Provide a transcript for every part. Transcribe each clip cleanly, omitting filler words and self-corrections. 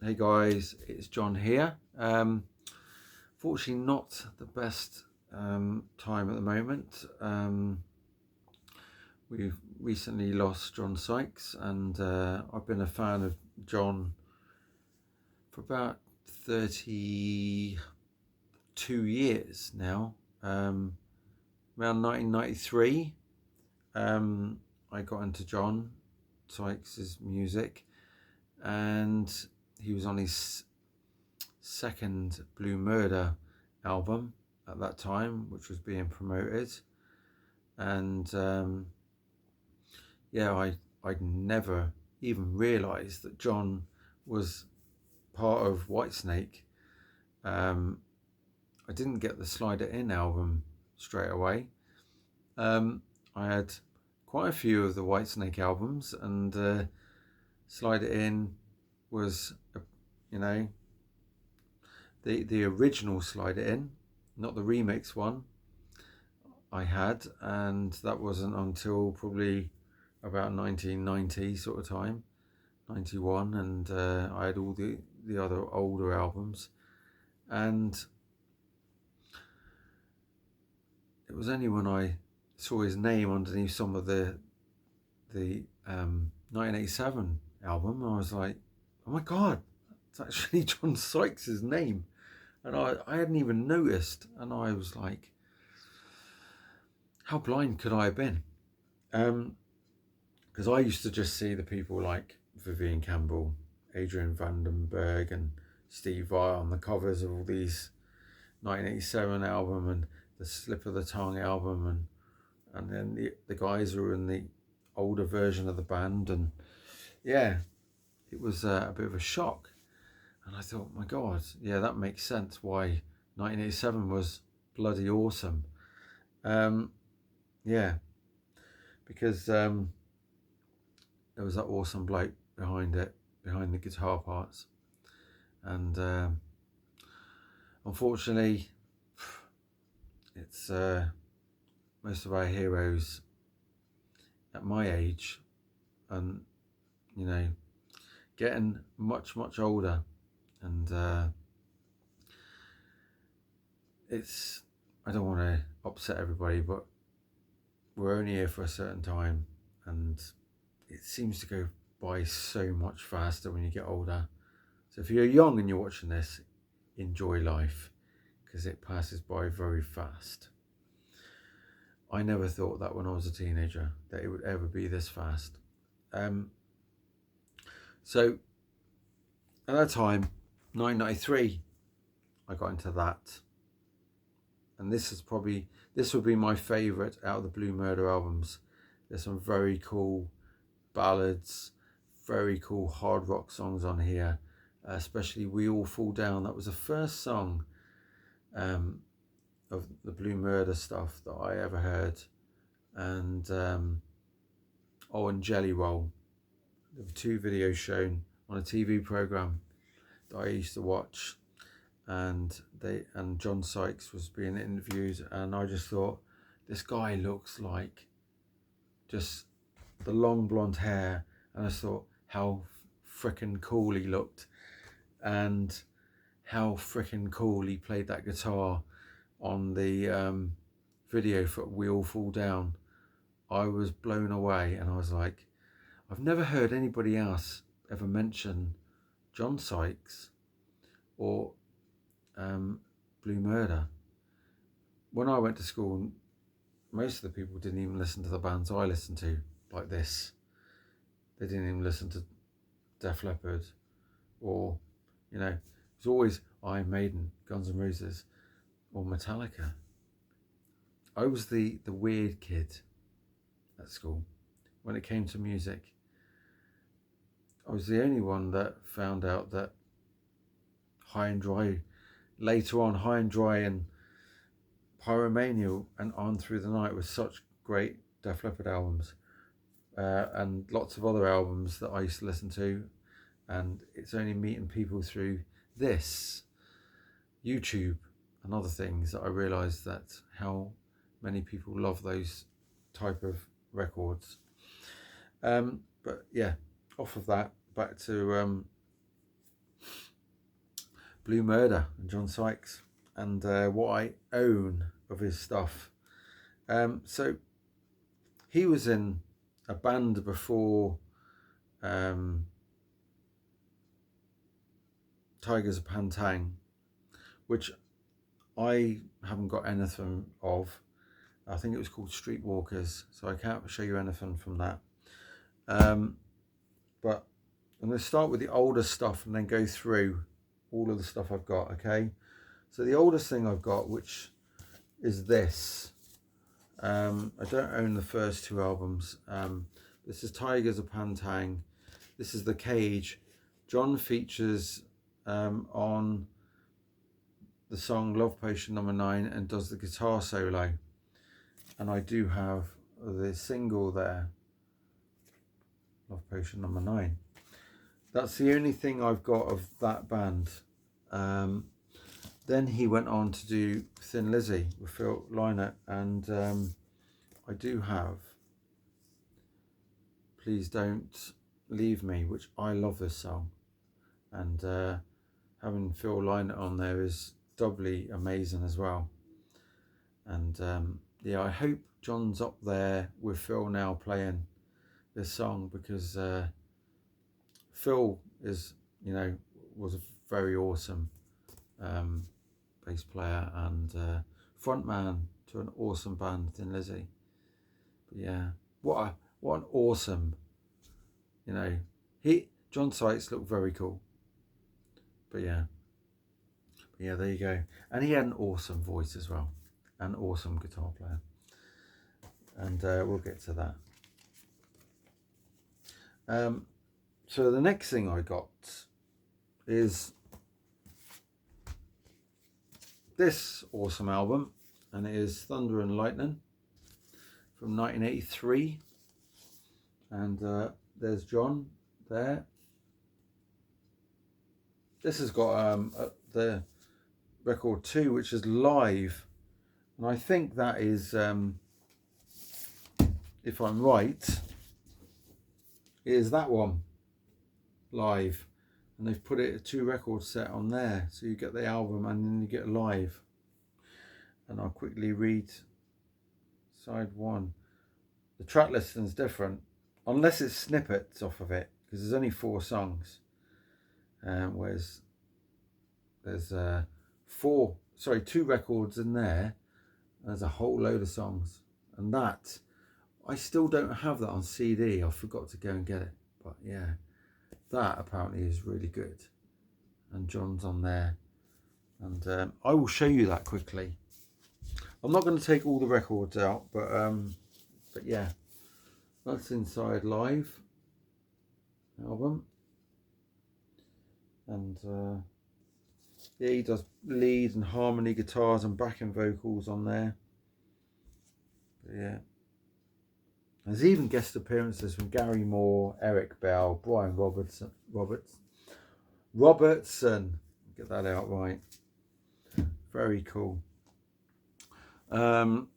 Hey guys, it's John here. Fortunately, not the best time at the moment. We've recently lost John Sykes, and I've been a fan of John for about 32 years now. Around 1993, I got into John Sykes' music, and he was on his second Blue Murder album at that time, which was being promoted. And I'd never even realised that John was part of Whitesnake. I didn't get the Slide It In album straight away. I had quite a few of the Whitesnake albums, and Slide It In was, you know, the original Slide It In, not the remix one I had, and that wasn't until probably about 1990 sort of time, 91, and I had all the other older albums, and it was only when I saw his name underneath some of the 1987 album, I was like, oh my god, it's actually John Sykes' name. And I hadn't even noticed, and I was like, how blind could I have been? Because I used to just see the people like Vivian Campbell, Adrian Vandenberg, and Steve Vai on the covers of all these 1987 album and the Slip of the Tongue album, and then the guys who were in the older version of the band, and yeah, it was a bit of a shock. And I thought, my God, yeah, that makes sense why 1987 was bloody awesome. Yeah, because there was that awesome bloke behind it, behind the guitar parts. And unfortunately, it's most of our heroes at my age, and getting much older, and it's, I don't want to upset everybody, but we're only here for a certain time, and it seems to go by so much faster when you get older. So if you're young and you're watching this, enjoy life, because it passes by very fast. I never thought that when I was a teenager that it would ever be this fast. So at that time, 1993, I got into that, and this would be my favourite out of the Blue Murder albums. There's some very cool ballads, very cool hard rock songs on here, especially We All Fall Down. That was the first song of the Blue Murder stuff that I ever heard. And and Jelly Roll. There were 2 videos shown on a TV program that I used to watch, and John Sykes was being interviewed, and I just thought, this guy looks like just the long blonde hair, and I thought how freaking cool he looked, and how freaking cool he played that guitar on the video for We All Fall Down. I was blown away, and I was like, I've never heard anybody else ever mention John Sykes or Blue Murder. When I went to school, most of the people didn't even listen to the bands I listened to like this. They didn't even listen to Def Leppard, or, it was always Iron Maiden, Guns N' Roses, or Metallica. I was the weird kid at school when it came to music. I was the only one that found out that High and Dry, later on, High and Dry and Pyromania and On Through the Night were such great Def Leppard albums, and lots of other albums that I used to listen to. And it's only meeting people through this, YouTube, and other things that I realised that how many people love those type of records. But yeah, off of that, back to Blue Murder and John Sykes, and what I own of his stuff. So he was in a band before Tigers of Pantang, which I haven't got anything of. I think it was called Streetwalkers, so I can't show you anything from that. But I'm going to start with the older stuff and then go through all of the stuff I've got, okay? So the oldest thing I've got, which is this. I don't own the first two albums. This is Tigers of Pantang. This is The Cage. John features on the song Love Potion No. 9 and does the guitar solo. And I do have the single there, Love Potion No. 9. That's the only thing I've got of that band. Then he went on to do Thin Lizzy with Phil Lynott, and I do have Please Don't Leave Me, which I love this song, and having Phil Lynott on there is doubly amazing as well. And yeah, I hope John's up there with Phil now playing this song, because Phil is, you know, was a very awesome bass player and frontman to an awesome band, Thin Lizzy. But yeah, what an awesome, you know, John Sykes looked very cool. But yeah, there you go. And he had an awesome voice as well, an awesome guitar player. And we'll get to that. So the next thing I got is this awesome album, and it is Thunder and Lightning from 1983. And there's John there. This has got the record 2, which is live, and I think that is, if I'm right, is that one live, and they've put it a 2 record set on there, so you get the album and then you get live. And I'll quickly read side 1. The track listing's different, unless it's snippets off of it, because there's only 4 songs, whereas there's 2 records in there. There's a whole load of songs, and that I still don't have that on CD. I forgot to go and get it, but yeah, that apparently is really good, and John's on there, and I will show you that quickly. I'm not going to take all the records out, but yeah, that's inside live album, and yeah, he does lead and harmony guitars and backing vocals on there. But yeah, there's even guest appearances from Gary Moore, Eric Bell, Brian Robertson. Get that out right. Very cool. So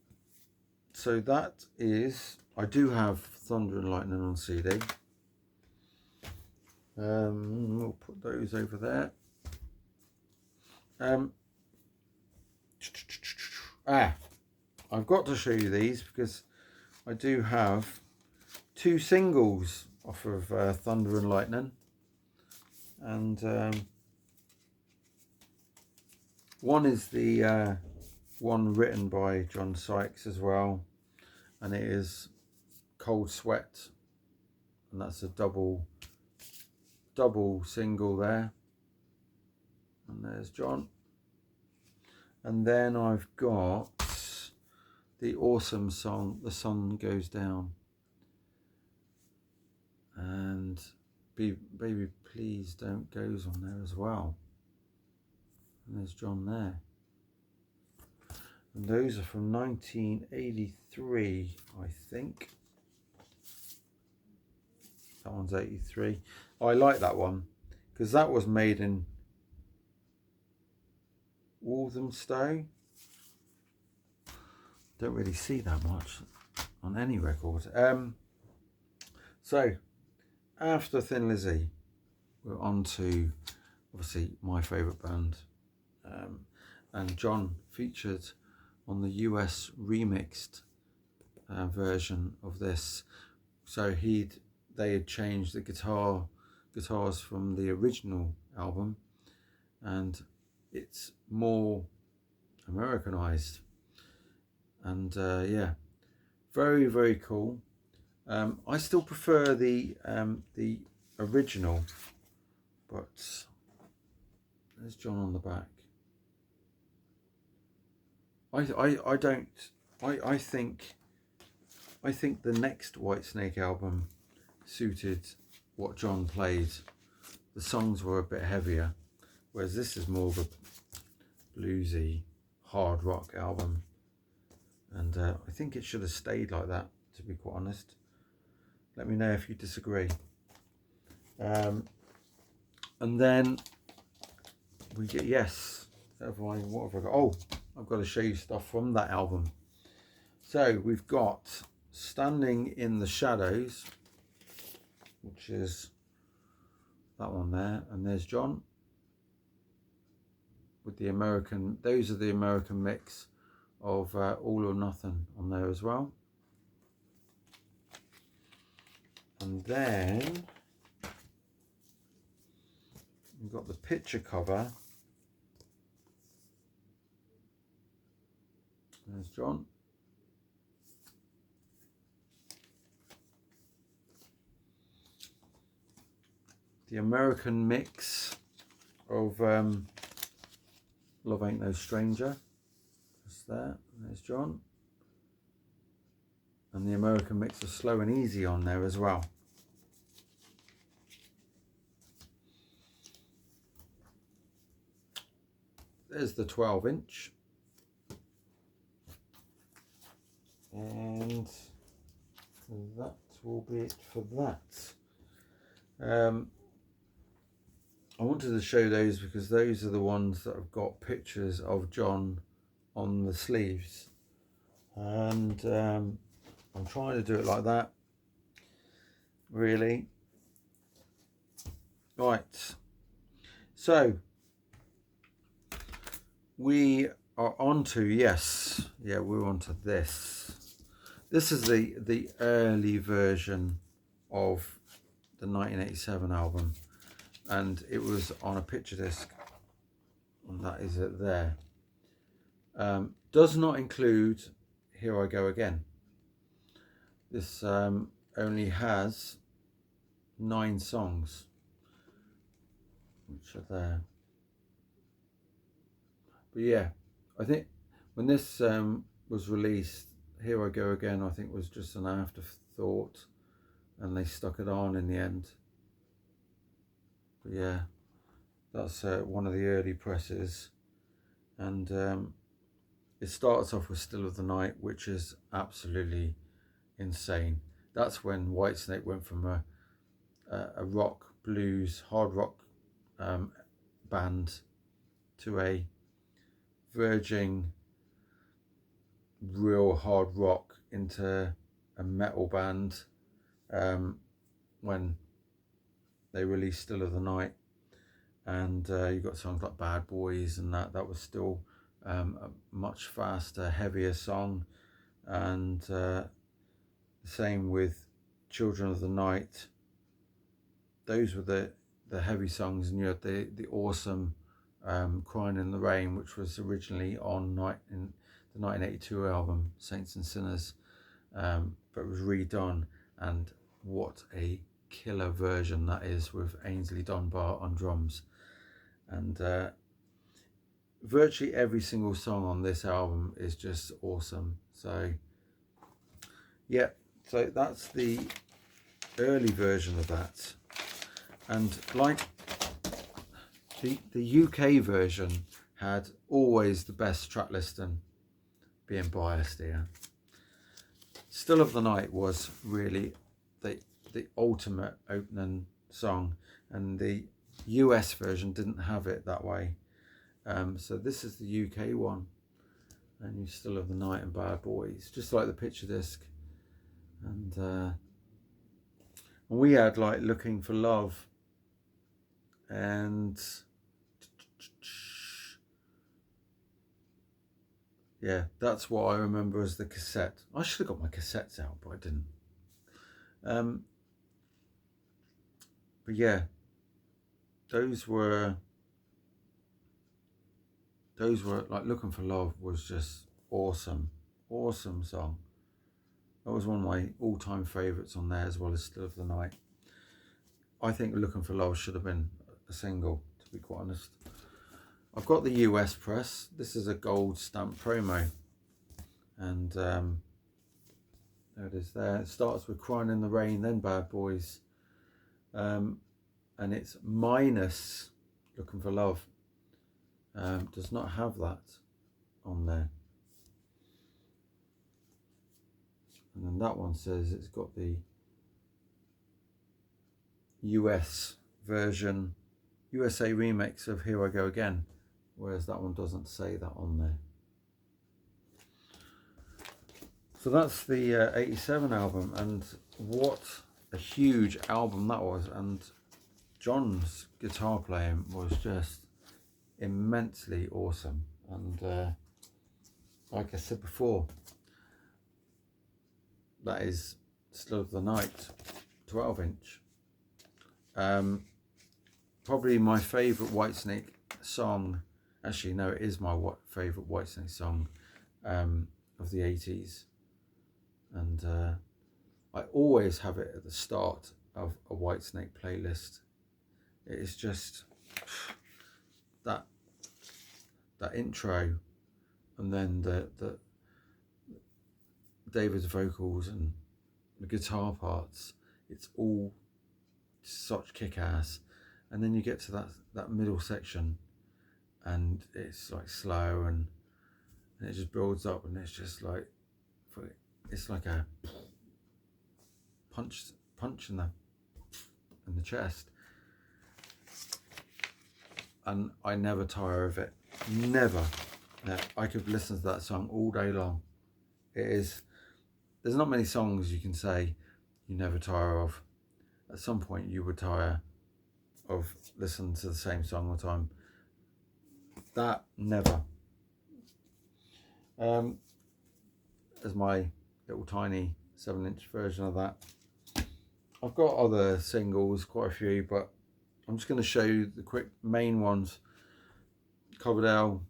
that is, I do have Thunder and Lightning on CD. We'll put those over there. I've got to show you these because I do have 2 singles off of Thunder and Lightning, and one is the one written by John Sykes as well, and it is Cold Sweat, and that's a double single there. And there's John. And then I've got the awesome song The Sun Goes Down, and Baby Please Don't goes on there as well. And there's John there. And those are from 1983, I think. That one's 83. I like that one because that was made in Walthamstow. Don't really see that much on any record. So after Thin Lizzy, we're on to obviously my favourite band. And John featured on the US remixed version of this. So they had changed the guitars from the original album, and it's more Americanized. And yeah, very, very cool. I still prefer the original, but there's John on the back. I don't. I think the next Whitesnake album suited what John played. The songs were a bit heavier, whereas this is more of a bluesy, hard rock album. And I think it should have stayed like that, to be quite honest. Let me know if you disagree. And then we get, yes, what have I got? Oh, I've got to show you stuff from that album. So we've got Standing in the Shadows, which is that one there, and there's John with the American, those are the American mix of All or Nothing on there as well. And then we've got the picture cover. There's John. The American mix of Love Ain't No Stranger. Just there. There's John. And the American mix of Slow and Easy on there as well. There's the 12-inch. And that will be it for that. I wanted to show those because those are the ones that have got pictures of John on the sleeves. And I'm trying to do it like that, really. Right, so we are on to, we're on to this. This is the early version of the 1987 album, and it was on a picture disc, and that is it there. Does not include Here I Go Again. This only has 9 songs, which are there. But yeah, I think when this was released, Here I Go Again, I think was just an afterthought, and they stuck it on in the end. But yeah, that's one of the early presses, and it starts off with Still of the Night, which is absolutely insane. That's when Whitesnake went from a rock, blues, hard rock band to a verging real hard rock into a metal band when they released Still of the Night. And you got songs like Bad Boys, and that was still a much faster, heavier song. And the same with Children of the Night. Those were the heavy songs, and you had the awesome Crying in the Rain, which was originally on in the 1982 album Saints and Sinners, but it was redone, and what a killer version that is, with Ainsley Dunbar on drums. And virtually every single song on this album is just awesome. So yeah, so that's the early version of that. And like the UK version had always the best track listing, being biased here. Still of the Night was really the ultimate opening song, and the US version didn't have it that way. So this is the UK one, and you Still of the Night and Bad Boys, just like the picture disc. And we had like Looking for Love, and yeah, that's what I remember as the cassette. I should have got my cassettes out, but I didn't. But yeah, those were like Looking for Love was just awesome, awesome song. That was one of my all-time favourites on there, as well as Still of the Night. I think Looking for Love should have been a single, to be quite honest. I've got the US press. This is a gold stamp promo, and there it is there. It starts with Crying in the Rain, then Bad Boys, and it's minus Looking for Love. Does not have that on there. And then that one says it's got the US version, USA remix of Here I Go Again, whereas that one doesn't say that on there. So that's the 87 album, and what a huge album that was. And John's guitar playing was just immensely awesome. And like I said before, that is Still of the Night 12-inch. Probably my favourite Whitesnake song. Actually, no, it is my favourite Whitesnake song of the 80s. And I always have it at the start of a Whitesnake playlist. It is just that intro, and then the David's vocals and the guitar parts. It's all such kick-ass. And then you get to that middle section, and it's like slow, and it just builds up, and it's just like, it's like a punch in the chest. And I never tire of it. Never. I could listen to that song all day long. There's not many songs you can say you never tire of. At some point you would tire of listening to the same song all the time. That, never. As my little tiny 7-inch version of that. I've got other singles, quite a few, but I'm just going to show you the quick main ones. Coverdale,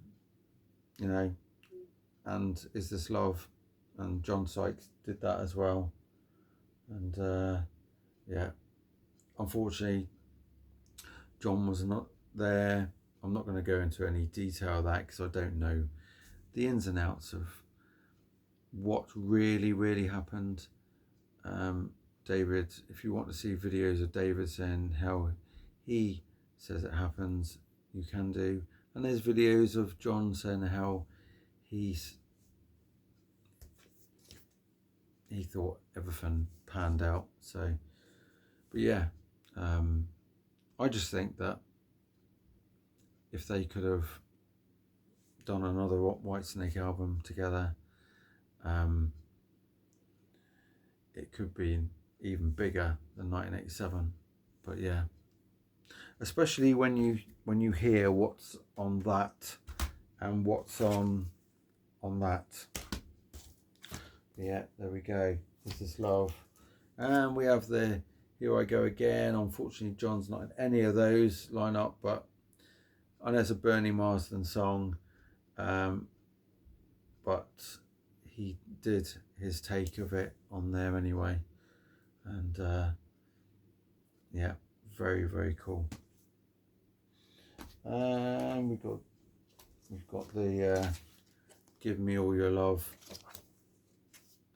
you know, and Is This Love, and John Sykes did that as well. And yeah, unfortunately John was not there. I'm not going to go into any detail of that because I don't know the ins and outs of what really happened. David, if you want to see videos of David saying how he says it happens, you can do. And there's videos of John saying how he thought everything panned out. So, but yeah, I just think that if they could have done another Whitesnake album together, it could be even bigger than 1987. But yeah, especially when you hear what's on that and what's on that. Yeah, there we go. This is Love. And we have the Here I Go Again. Unfortunately, John's not in any of those lineup, but I know it's a Bernie Marsden song, but he did his take of it on there anyway. And yeah, very cool. And we've got the Give Me All Your Love,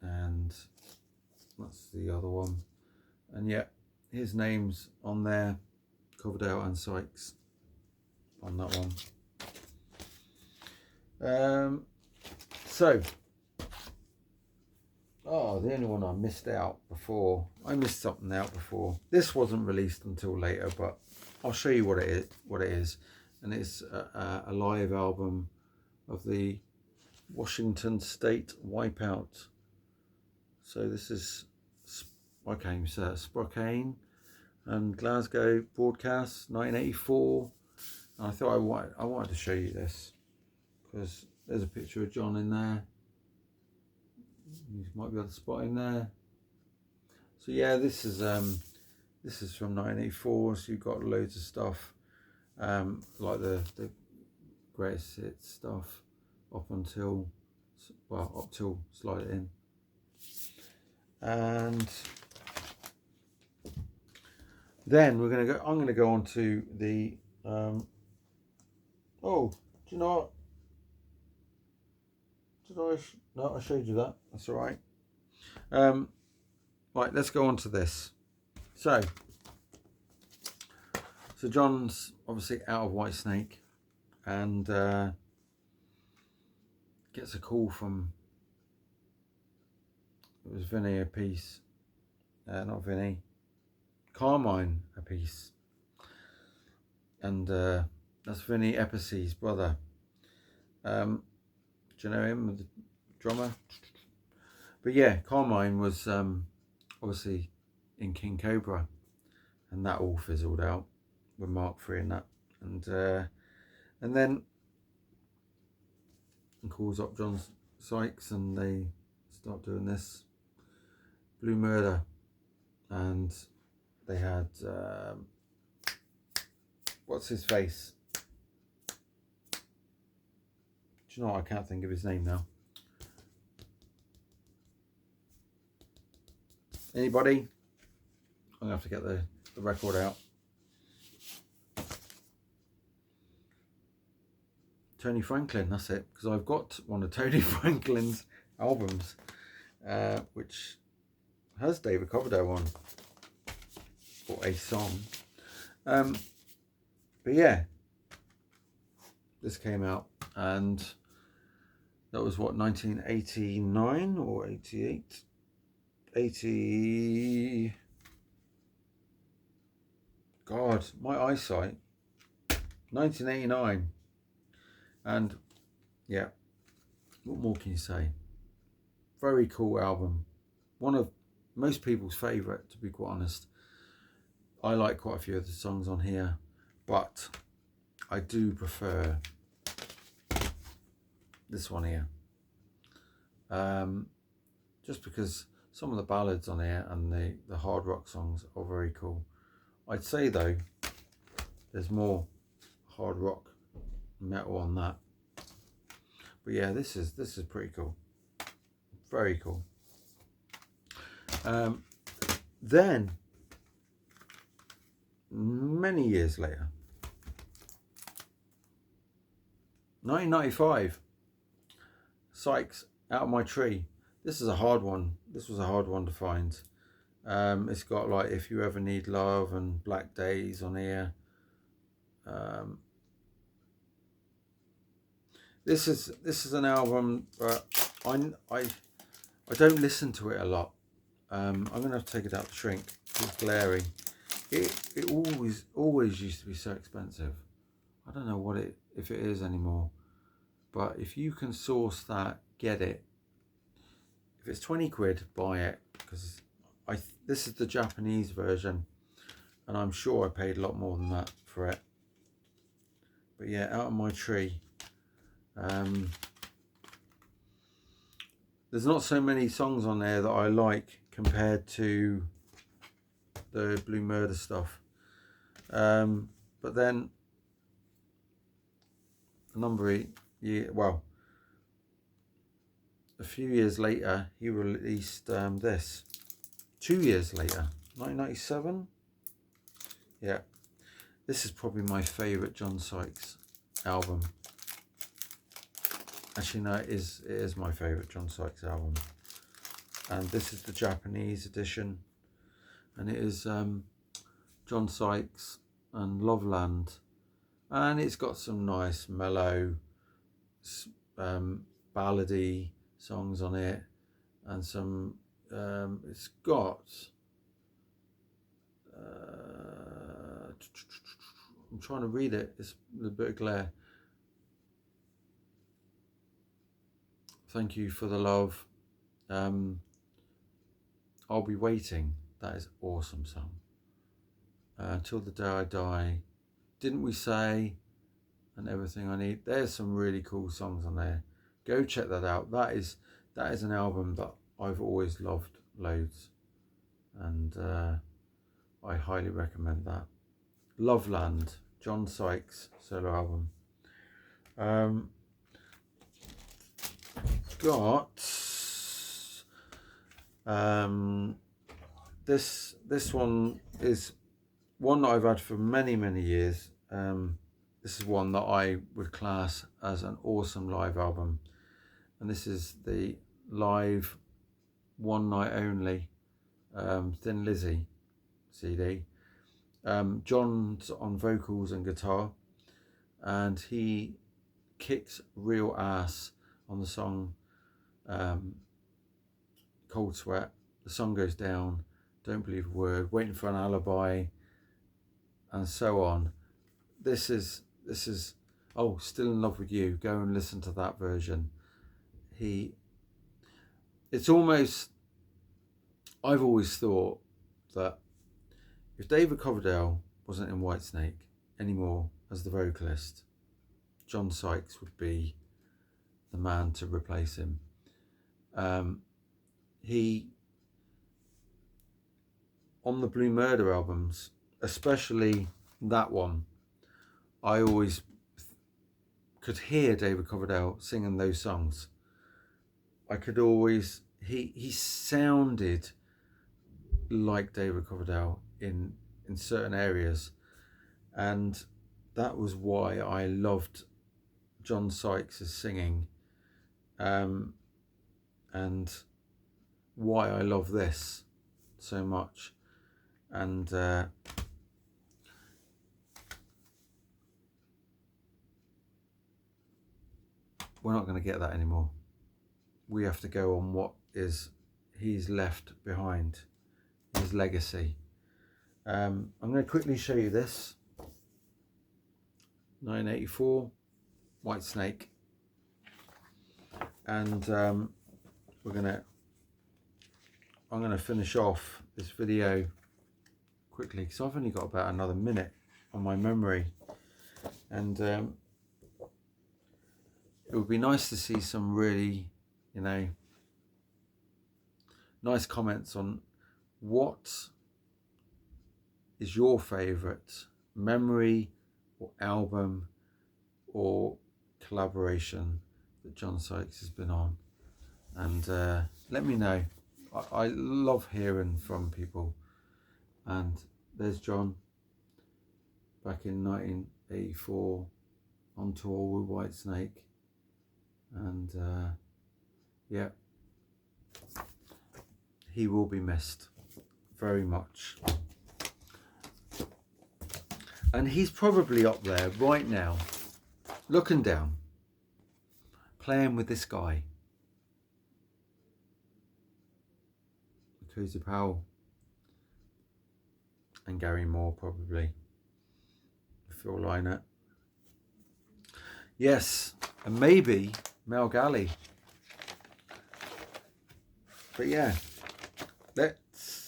and that's the other one. And yeah, his name's on there, Coverdale and Sykes on that one. So, the only one I missed something out before. This wasn't released until later, but I'll show you what it is. And it's a live album of the Washington State Wipeout. So this is, I can't even say it, Spokane and Glasgow broadcast, 1984. And I thought I wanted to show you this because There's a picture of John in there. You might be able to spot him there. So yeah, this is from 1984. So you've got loads of stuff, like the greatest hits stuff up until, well, up till Slide It In. And then I'm gonna go on to the oh, do you know what? No, I showed you that. That's all right. Right, let's go on to this. So John's obviously out of Whitesnake, and gets a call from, it was Vinny a piece, not Vinny, Carmine a piece, and that's Vinny Epice's brother. Do you know him, the drummer? But yeah, Carmine was obviously in King Cobra, and that all fizzled out with Mark III and that, and then he calls up John Sykes, and they start doing this Blue Murder, and they had what's his face? Do you know what? I can't think of his name now. Anybody? I'm gonna have to get the record out. Tony Franklin, that's it, because I've got one of Tony Franklin's albums, which has David Coverdale on, for a song. But yeah, this came out, and that was what, 1989 or 88? 80. God, my eyesight. 1989. And yeah, what more can you say? Very cool album. One of most people's favourite, to be quite honest. I like quite a few of the songs on here, but I do prefer this one here. Just because some of the ballads on here and the hard rock songs are very cool. I'd say though, there's more hard rock metal on that. But yeah, this is pretty cool. Very cool. Then many years later, 1995, Sykes, Out of My Tree. This is a hard one. This was a hard one to find. It's got like If You Ever Need Love and Black Days on here. This is an album, but I don't listen to it a lot. I'm gonna have to take it out to shrink. It's glary. It always used to be so expensive. I don't know if it is anymore. But if you can source that, get it. If it's 20 quid, buy it, because this is the Japanese version, and I'm sure I paid a lot more than that for it. But yeah, Out of My Tree. There's not so many songs on there that I like compared to the Blue Murder stuff. But then a few years later, he released this. 2 years later, 1997. Yeah, this is probably my favourite John Sykes album. Actually, no, it is my favourite John Sykes album. And this is the Japanese edition, and it is John Sykes and Loveland, and it's got some nice mellow ballady songs on it, and some it's got I'm trying to read it, it's a bit of glare. Thank You for the Love, I'll Be Waiting, that is awesome song. Till the Day I Die, Didn't We Say, and Everything I Need. There's some really cool songs on there. Go check that out. That is an album that I've always loved loads, and I highly recommend that. Loveland, John Sykes solo album. Got this one is one that I've had for many years. This is one that I would class as an awesome live album, and this is the live One Night Only Thin Lizzy CD. John's on vocals and guitar, and he kicks real ass on the song Cold Sweat. The song goes down, Don't Believe a Word, Waiting for an Alibi, and so on. This is oh, Still in Love with You. Go and listen to that version. It's almost, I've always thought that if David Coverdale wasn't in Whitesnake anymore as the vocalist, John Sykes would be the man to replace him. He, on the Blue Murder albums, especially that one, I always could hear David Coverdale singing those songs. I could always, he sounded like David Coverdale in certain areas, and that was why I loved John Sykes' singing, and why I love this so much. And we're not going to get that anymore. We have to go on what is he's left behind, his legacy. I'm going to quickly show you this. 1984, Whitesnake. And I'm going to finish off this video quickly because I've only got about another minute on my memory, and it would be nice to see some really, nice comments on what is your favourite memory or album or collaboration that John Sykes has been on, and let me know. I love hearing from people. And there's John back in 1984 on tour with Whitesnake, and yeah, he will be missed very much. And he's probably up there right now, looking down, playing with this guy, Cozy Powell, and Gary Moore probably, Phil Lynott. Yes, and maybe Mel Galley. But yeah, let's